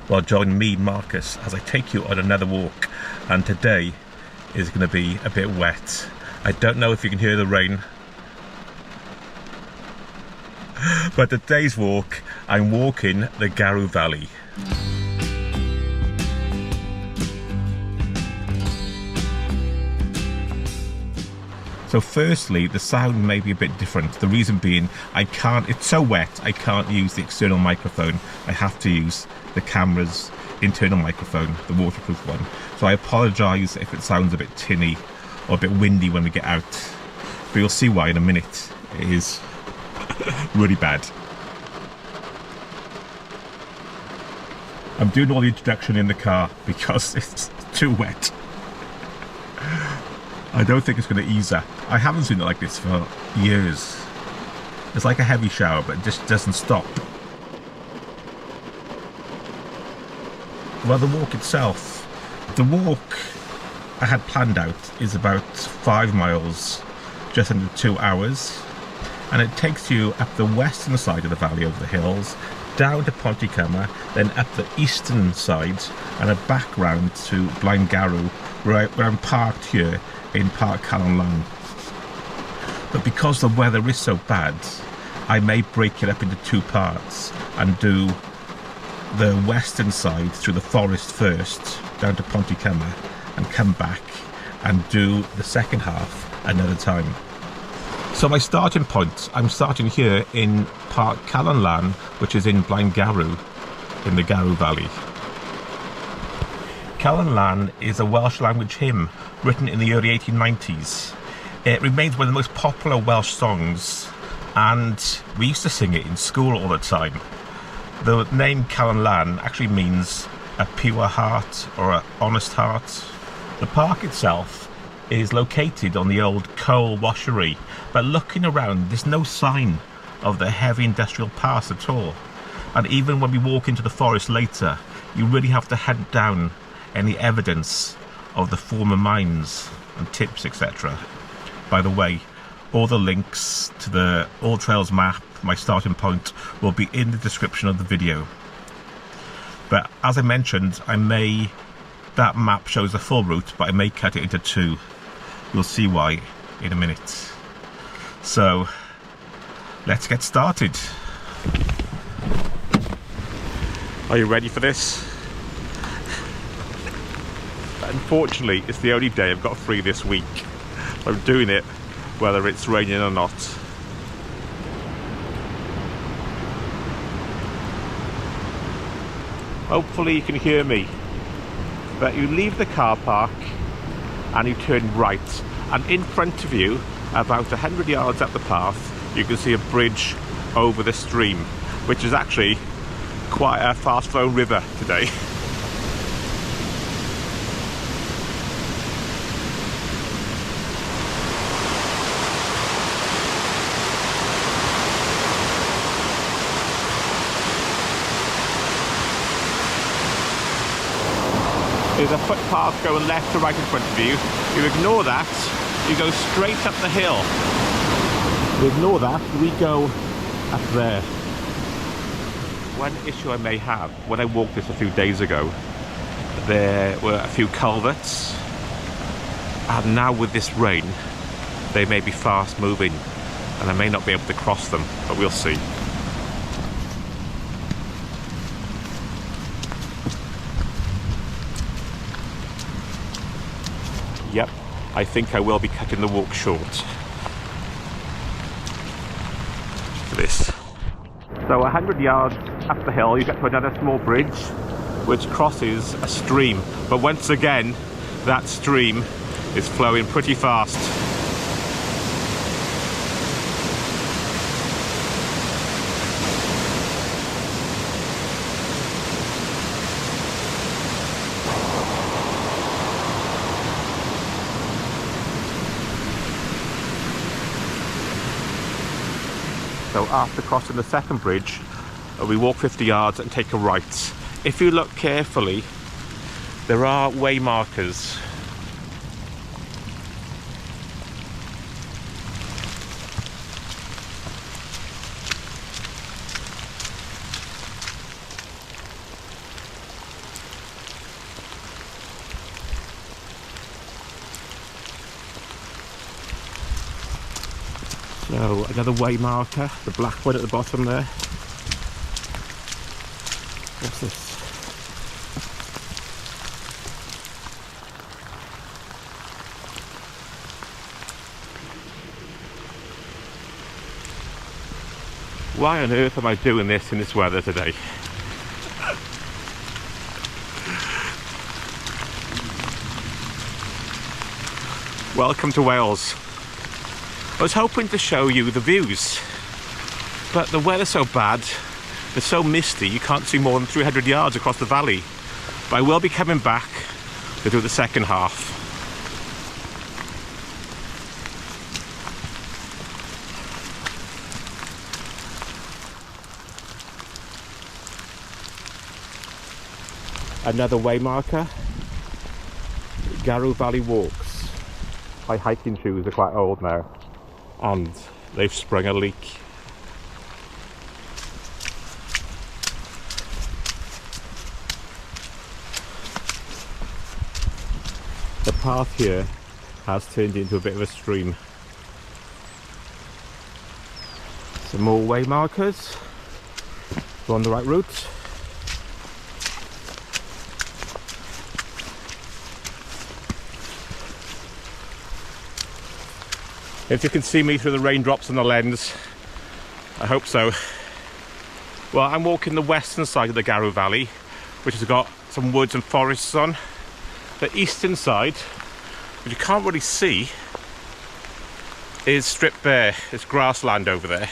Well, join me, Marcus, as I take you on another walk, and today is going to be a bit wet. I don't know if you can hear the rain, but today's walk, I'm walking the Garw Valley. So firstly, the sound may be a bit different. The reason being, it's so wet, I can't use the external microphone. I have to use the camera's internal microphone, the waterproof one. So I apologise if it sounds a bit tinny or a bit windy when we get out. But you'll see why in a minute. It is really bad. I'm doing all the introduction in the car because it's too wet. I don't think it's going to ease up. I haven't seen it like this for years. It's like a heavy shower, but it just doesn't stop. Well, the walk itself, the walk I had planned out is about 5 miles, just under 2 hours. And it takes you up the western side of the valley over the hills, down to Pontycymmer, then up the eastern side, and a back round to Blaengarw, where I'm parked here in Parc Calon Lan. But because the weather is so bad, I may break it up into 2 parts and do the western side through the forest first, down to Pontycymmer, and come back and do the second half another time. So my starting point, I'm starting here in Parc Calon Lan, which is in Blaengarw, in the Garw Valley. Calon Lan is a Welsh language hymn written in the early 1890s. It remains one of the most popular Welsh songs, and we used to sing it in school all the time. The name Calon Lan actually means a pure heart or an honest heart. The park itself is located on the old coal washery, but looking around there's no sign of the heavy industrial past at all. And even when we walk into the forest later, you really have to hunt down any evidence of the former mines and tips, etc. By the way, all the links to the All Trails map, my starting point, will be in the description of the video. But as I mentioned, that map shows the full route, but I may cut it into 2. You'll see why in a minute. So let's get started. Are you ready for this? Unfortunately, it's the only day I've got free this week. I'm doing it whether it's raining or not. Hopefully you can hear me. But you leave the car park and you turn right, and in front of you, about 100 yards up the path, you can see a bridge over the stream, which is actually quite a fast-flowing river today. There's a footpath going left to right in front of you. You ignore that, you go straight up the hill. You ignore that, we go up there. One issue I may have, when I walked this a few days ago, there were a few culverts, and now with this rain, they may be fast moving, and I may not be able to cross them, but we'll see. Yep, I think I will be cutting the walk short for this. So 100 yards up the hill, you get to another small bridge which crosses a stream. But once again, that stream is flowing pretty fast. So after crossing the second bridge, we walk 50 yards and take a right. If you look carefully, there are way markers. So another way marker, the black one at the bottom there. What's this? Why on earth am I doing this in this weather today? Welcome to Wales. I was hoping to show you the views, but the weather's so bad, it's so misty you can't see more than 300 yards across the valley. But I will be coming back to do the second half. Another way marker, Garw Valley walks. My hiking shoes are quite old now and they've sprung a leak. The path here has turned into a bit of a stream. Some more way markers. We're on the right route. If you can see me through the raindrops on the lens, I hope so. Well, I'm walking the western side of the Garw Valley, which has got some woods and forests on. The eastern side, which you can't really see, is stripped bare. It's grassland over there.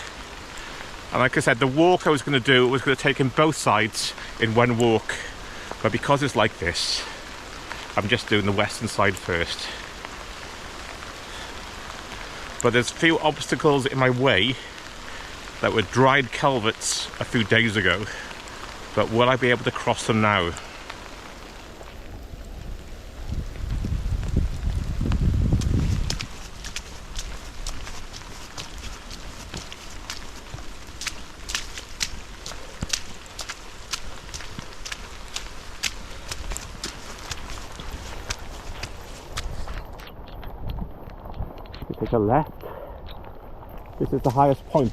And like I said, the walk I was going to do was going to take in both sides in one walk. But because it's like this, I'm just doing the western side first. But there's a few obstacles in my way that were dried culverts a few days ago. But will I be able to cross them now? Take a left. This is the highest point.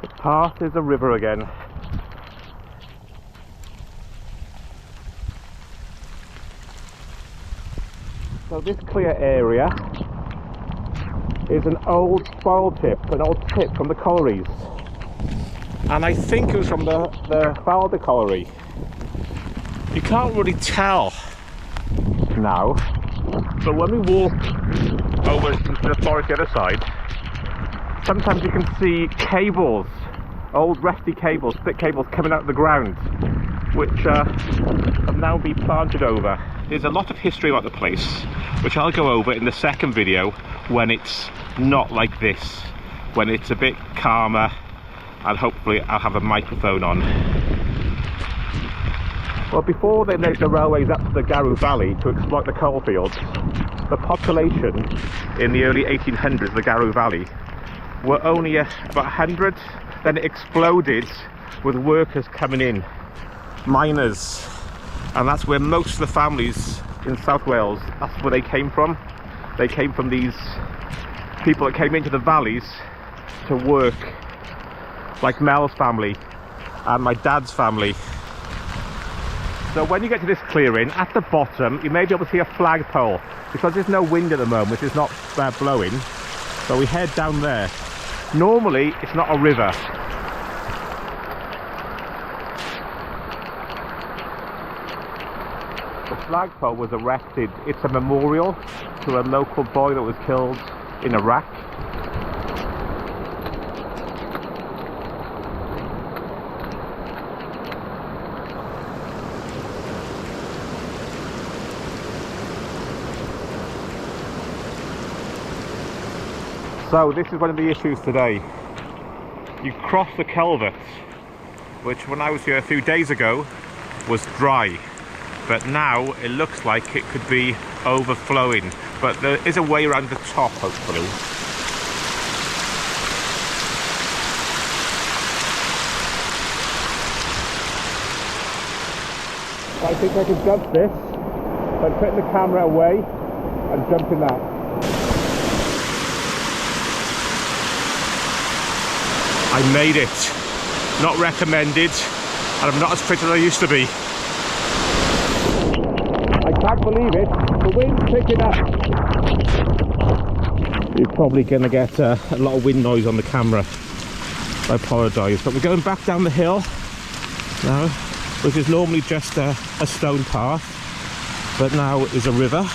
The path is a river again. So this clear area is an old spoil tip, an old tip from the collieries. And I think it was from the Falder colliery. You can't really tell now, but when we walk over into the forest the other side, sometimes you can see cables, old rusty cables, thick cables coming out of the ground, which have now been planted over. There's a lot of history about the place, which I'll go over in the second video when it's not like this, when it's a bit calmer, and hopefully I'll have a microphone on. Well, before they made the railways up to the Garw Valley to exploit the coalfields, the population in the early 1800s, the Garw Valley, were only about 100. Then it exploded with workers coming in, miners. And that's where most of the families in South Wales, that's where they came from. They came from these people that came into the valleys to work, like Mel's family and my dad's family. So when you get to this clearing, at the bottom, you may be able to see a flagpole. Because there's no wind at the moment, it's not blowing. So we head down there. Normally, it's not a river. Flagpole was erected. It's a memorial to a local boy that was killed in Iraq. So this is one of the issues today. You cross the culvert, which when I was here a few days ago was dry. but now it looks like it could be overflowing, but there is a way around the top, hopefully. I think I can jump this, so I'm putting the camera away and jumping that. I made it. Not recommended, and I'm not as fit as I used to be. I can't believe it, the wind's picking up. You're probably going to get a lot of wind noise on the camera. I apologise, but we're going back down the hill now, which is normally just a stone path, but now is a river.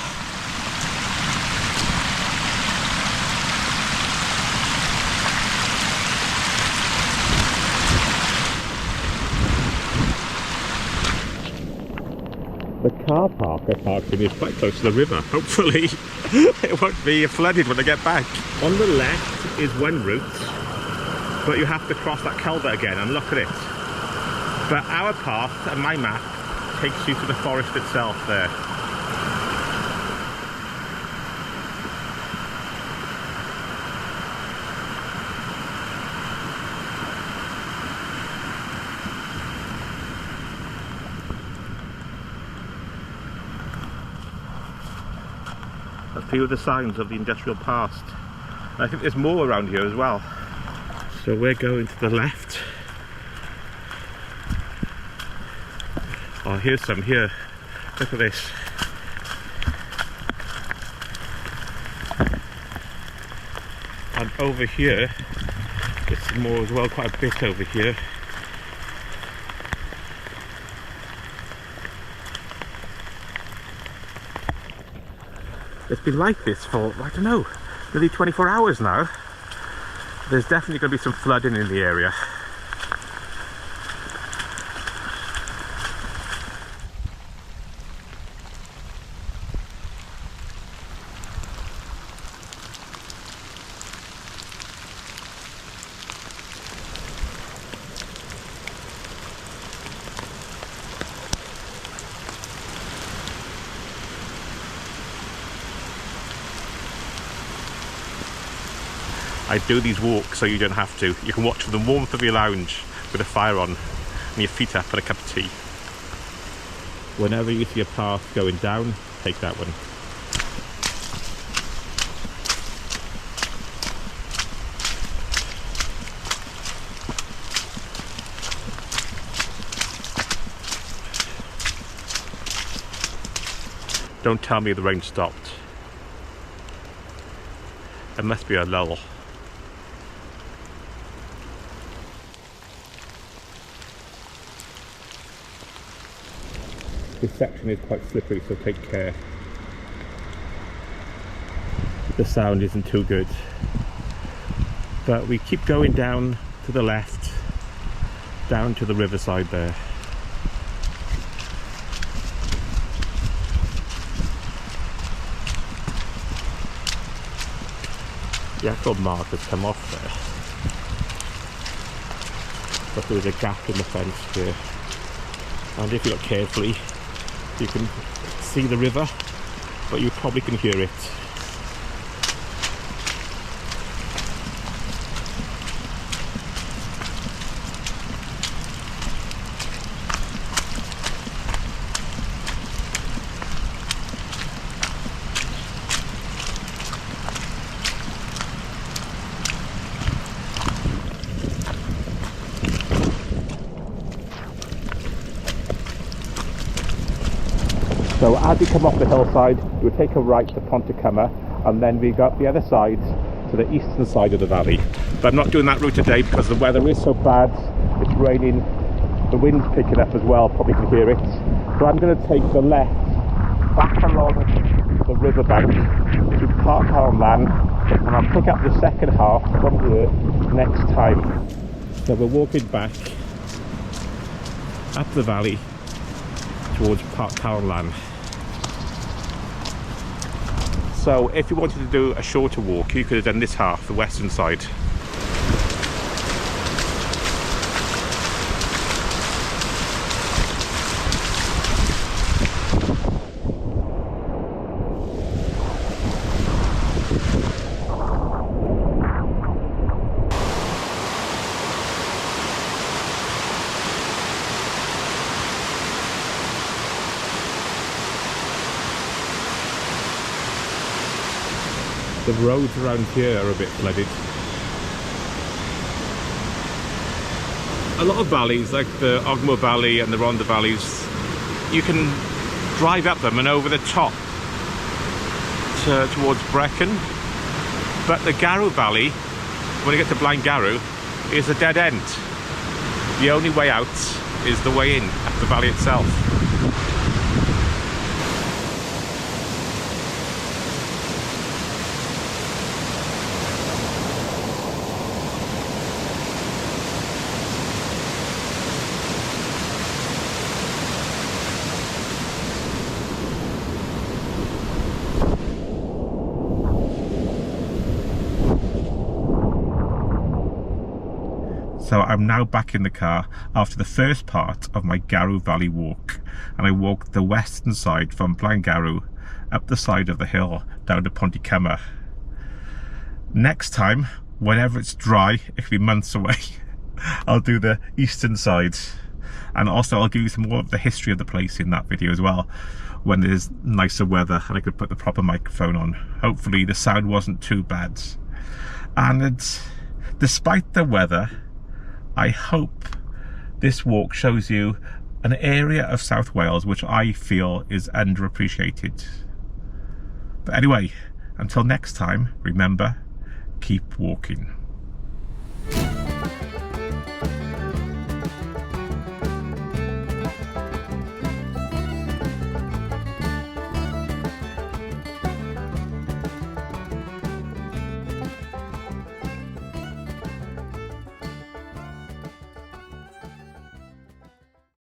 The car park I parked in is quite close to the river. Hopefully it won't be flooded when I get back. On the left is one route, but you have to cross that culvert again, and look at it. But our path and my map takes you to the forest itself there. A few of the signs of the industrial past. I think there's more around here as well. So we're going to the left. Oh, here's some here. Look at this. And over here, there's some more as well, quite a bit over here. It's been like this for, I don't know, nearly 24 hours now. There's definitely going to be some flooding in the area. I do these walks so you don't have to. You can watch from the warmth of your lounge with a fire on and your feet up and a cup of tea. Whenever you see a path going down, take that one. Don't tell me the rain stopped. It must be a lull. This section is quite slippery, so take care. The sound isn't too good. But we keep going down to the left, down to the riverside there. The actual mark has come off there. But there's a gap in the fence here. And if you look carefully, you can see the river, but you probably can hear it. So as you come off the hillside, you would take a right to Pontycymmer, and then we go up the other side to the eastern side of the valley. But I'm not doing that route today because the weather is so bad. It's raining, the wind's picking up as well, probably can hear it. So I'm going to take the left back along the riverbank to Parc Calon Lan, and I'll pick up the second half from here next time. So we're walking back up the valley towards Parc Calon Lan. So if you wanted to do a shorter walk, you could have done this half, the western side. The roads around here are a bit flooded. A lot of valleys, like the Ogmore Valley and the Rhondda valleys, you can drive up them and over the top towards Brecon. But the Garw Valley, when you get to Blaengarw, is a dead end. The only way out is the way in, up the valley itself. So I'm now back in the car after the first part of my Garw Valley walk, and I walked the western side from Blaengarw up the side of the hill down to Pontycymmer. Next time, whenever it's dry, it could be months away, I'll do the eastern side, and also I'll give you some more of the history of the place in that video as well, when there's nicer weather and I could put the proper microphone on. Hopefully the sound wasn't too bad. And despite the weather, I hope this walk shows you an area of South Wales which I feel is underappreciated. But anyway, until next time, remember, keep walking.